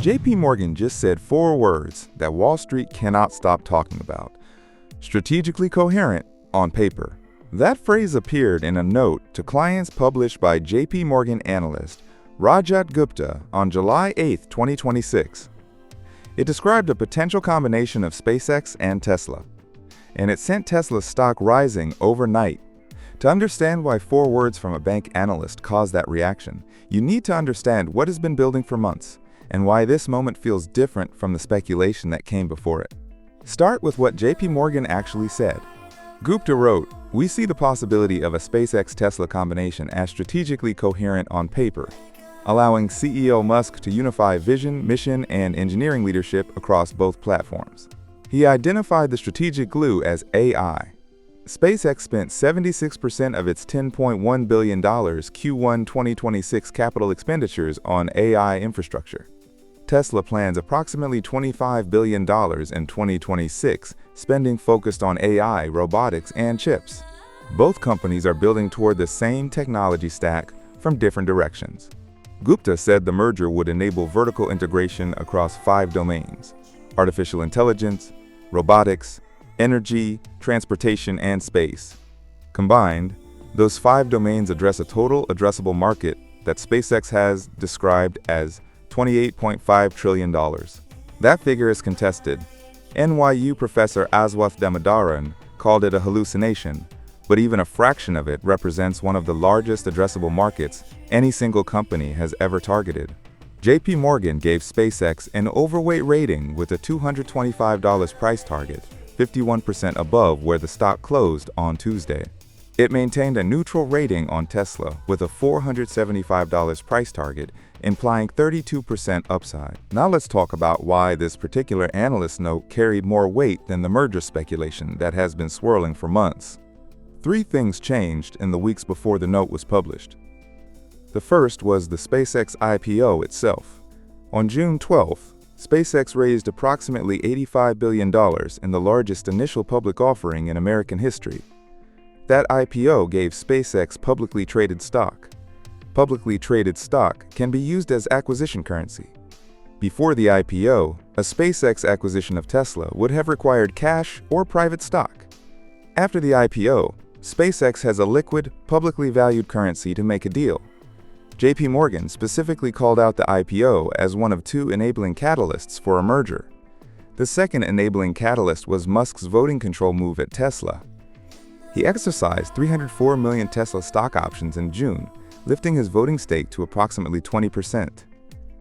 JP Morgan just said 4 words that Wall Street cannot stop talking about. Strategically coherent on paper. That phrase appeared in a note to clients published by JP Morgan analyst Rajat Gupta on July 8, 2026. It described a potential combination of SpaceX and Tesla, and it sent Tesla's stock rising overnight. To understand why 4 words from a bank analyst caused that reaction, you need to understand what has been building for months and why this moment feels different from the speculation that came before it. Start with what JP Morgan actually said. Gupta wrote, "We see the possibility of a SpaceX-Tesla combination as strategically coherent on paper, allowing CEO Musk to unify vision, mission, and engineering leadership across both platforms." He identified the strategic glue as AI. SpaceX spent 76% of its $10.1 billion Q1 2026 capital expenditures on AI infrastructure. Tesla plans approximately $25 billion in 2026, spending focused on AI, robotics, and chips. Both companies are building toward the same technology stack from different directions. Gupta said the merger would enable vertical integration across 5 domains: artificial intelligence, robotics, energy, transportation, and space. Combined, those 5 domains address a total addressable market that SpaceX has described as $28.5 trillion. That figure is contested. NYU professor Aswath Damodaran called it a hallucination, but even a fraction of it represents one of the largest addressable markets any single company has ever targeted. JP Morgan gave SpaceX an overweight rating with a $225 price target, 51% above where the stock closed on Tuesday. It maintained a neutral rating on Tesla with a $475 price target, implying 32% upside. Now let's talk about why this particular analyst note carried more weight than the merger speculation that has been swirling for months. 3 things changed in the weeks before the note was published. The first was the SpaceX IPO itself. On June 12th, SpaceX raised approximately $85 billion in the largest initial public offering in American history. That IPO gave SpaceX publicly traded stock. Publicly traded stock can be used as acquisition currency. Before the IPO, a SpaceX acquisition of Tesla would have required cash or private stock. After the IPO, SpaceX has a liquid, publicly valued currency to make a deal. JP Morgan specifically called out the IPO as one of 2 enabling catalysts for a merger. The second enabling catalyst was Musk's voting control move at Tesla. He exercised 304 million Tesla stock options in June, lifting his voting stake to approximately 20%.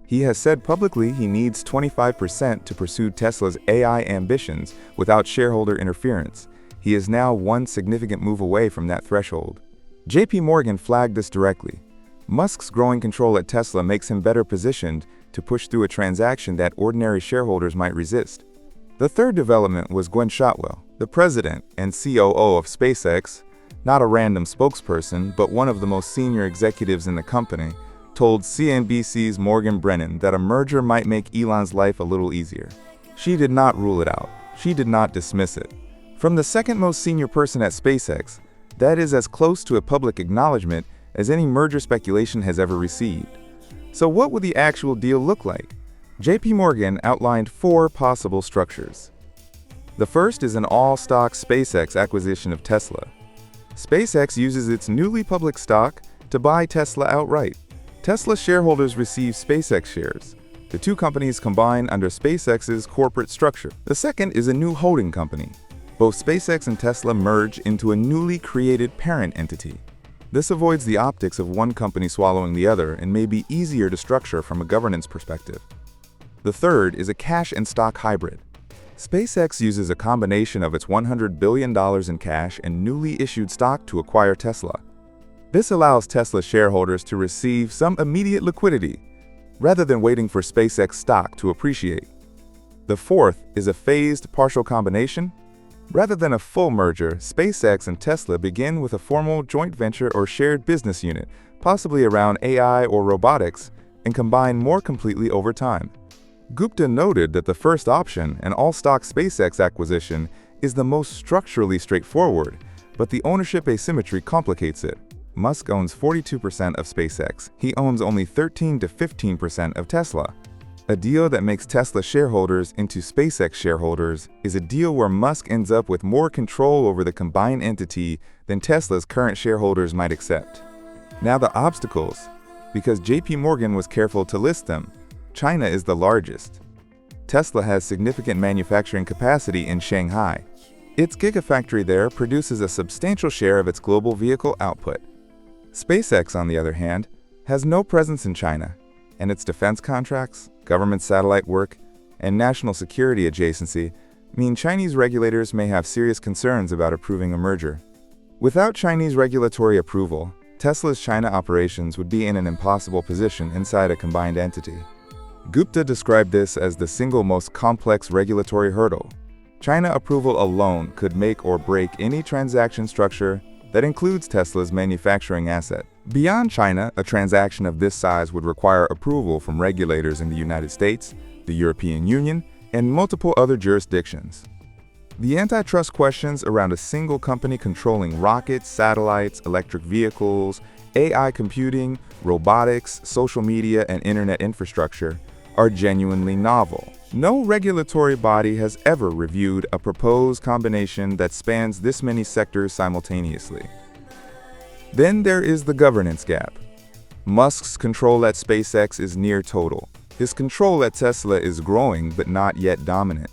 He has said publicly he needs 25% to pursue Tesla's AI ambitions without shareholder interference. He is now one significant move away from that threshold. JP Morgan flagged this directly. Musk's growing control at Tesla makes him better positioned to push through a transaction that ordinary shareholders might resist. The third development was Gwynne Shotwell, the president and COO of SpaceX, not a random spokesperson, but one of the most senior executives in the company, told CNBC's Morgan Brennan that a merger might make Elon's life a little easier. She did not rule it out. She did not dismiss it. From the second most senior person at SpaceX, that is as close to a public acknowledgement as any merger speculation has ever received. So what would the actual deal look like? JP Morgan outlined 4 possible structures. The first is an all-stock SpaceX acquisition of Tesla. SpaceX uses its newly public stock to buy Tesla outright. Tesla shareholders receive SpaceX shares. The 2 companies combine under SpaceX's corporate structure. The second is a new holding company. Both SpaceX and Tesla merge into a newly created parent entity. This avoids the optics of one company swallowing the other and may be easier to structure from a governance perspective. The third is a cash and stock hybrid. SpaceX uses a combination of its $100 billion in cash and newly issued stock to acquire Tesla. This allows Tesla shareholders to receive some immediate liquidity, rather than waiting for SpaceX stock to appreciate. The fourth is a phased partial combination. Rather than a full merger, SpaceX and Tesla begin with a formal joint venture or shared business unit, possibly around AI or robotics, and combine more completely over time. Gupta noted that the first option, an all-stock SpaceX acquisition, is the most structurally straightforward, but the ownership asymmetry complicates it. Musk owns 42% of SpaceX. He owns only 13 to 15% of Tesla. A deal that makes Tesla shareholders into SpaceX shareholders is a deal where Musk ends up with more control over the combined entity than Tesla's current shareholders might accept. Now the obstacles. Because JP Morgan was careful to list them, China is the largest. Tesla has significant manufacturing capacity in Shanghai. Its gigafactory there produces a substantial share of its global vehicle output. SpaceX, on the other hand, has no presence in China, and its defense contracts, government satellite work, and national security adjacency mean Chinese regulators may have serious concerns about approving a merger. Without Chinese regulatory approval, Tesla's China operations would be in an impossible position inside a combined entity. Gupta described this as the single most complex regulatory hurdle. China approval alone could make or break any transaction structure that includes Tesla's manufacturing asset. Beyond China, a transaction of this size would require approval from regulators in the United States, the European Union, and multiple other jurisdictions. The antitrust questions around a single company controlling rockets, satellites, electric vehicles, AI computing, robotics, social media, and internet infrastructure are genuinely novel. No regulatory body has ever reviewed a proposed combination that spans this many sectors simultaneously. Then there is the governance gap. Musk's control at SpaceX is near total. His control at Tesla is growing but not yet dominant.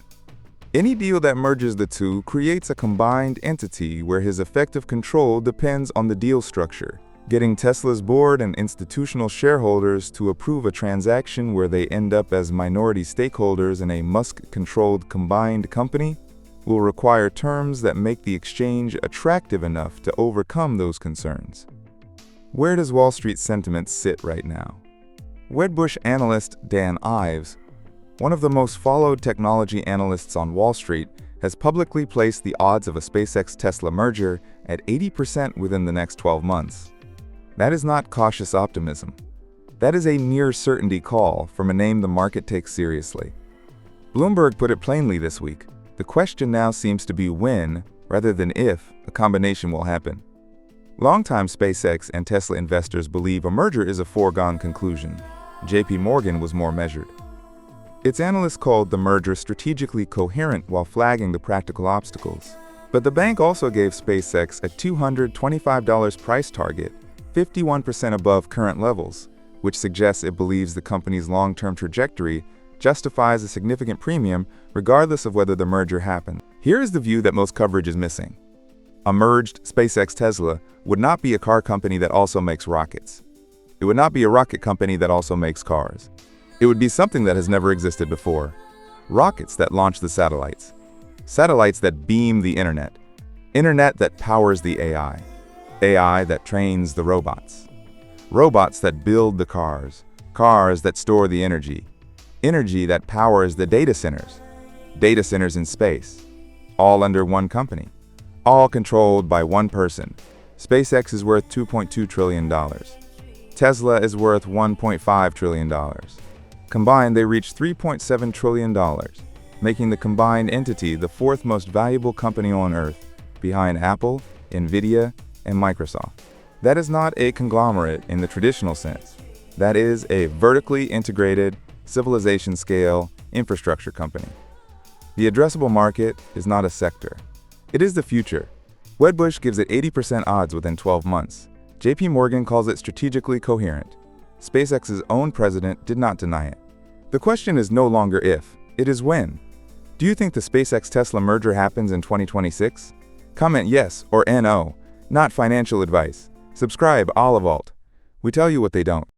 Any deal that merges the two creates a combined entity where his effective control depends on the deal structure. Getting Tesla's board and institutional shareholders to approve a transaction where they end up as minority stakeholders in a Musk-controlled combined company will require terms that make the exchange attractive enough to overcome those concerns. Where does Wall Street sentiment sit right now? Wedbush analyst Dan Ives, one of the most followed technology analysts on Wall Street, has publicly placed the odds of a SpaceX-Tesla merger at 80% within the next 12 months. That is not cautious optimism. That is a near certainty call from a name the market takes seriously. Bloomberg put it plainly this week. The question now seems to be when, rather than if, a combination will happen. Longtime SpaceX and Tesla investors believe a merger is a foregone conclusion. JP Morgan was more measured. Its analysts called the merger strategically coherent while flagging the practical obstacles. But the bank also gave SpaceX a $225 price target, 51% above current levels, which suggests it believes the company's long-term trajectory justifies a significant premium regardless of whether the merger happened. Here is the view that most coverage is missing. A merged SpaceX-Tesla would not be a car company that also makes rockets. It would not be a rocket company that also makes cars. It would be something that has never existed before. Rockets that launch the satellites. Satellites that beam the internet. Internet that powers the AI. AI that trains the robots. Robots that build the cars. Cars that store the energy. Energy that powers the data centers. Data centers in space. All under one company. All controlled by one person. SpaceX is worth $2.2 trillion. Tesla is worth $1.5 trillion. Combined, they reach $3.7 trillion, making the combined entity the fourth most valuable company on Earth, behind Apple, Nvidia, and Microsoft. That is not a conglomerate in the traditional sense. That is a vertically integrated, civilization-scale infrastructure company. The addressable market is not a sector. It is the future. Wedbush gives it 80% odds within 12 months. JP Morgan calls it strategically coherent. SpaceX's own president did not deny it. The question is no longer if, it is when. Do you think the SpaceX-Tesla merger happens in 2026? Comment yes or NO, not financial advice. Subscribe Olivalt. We tell you what they don't.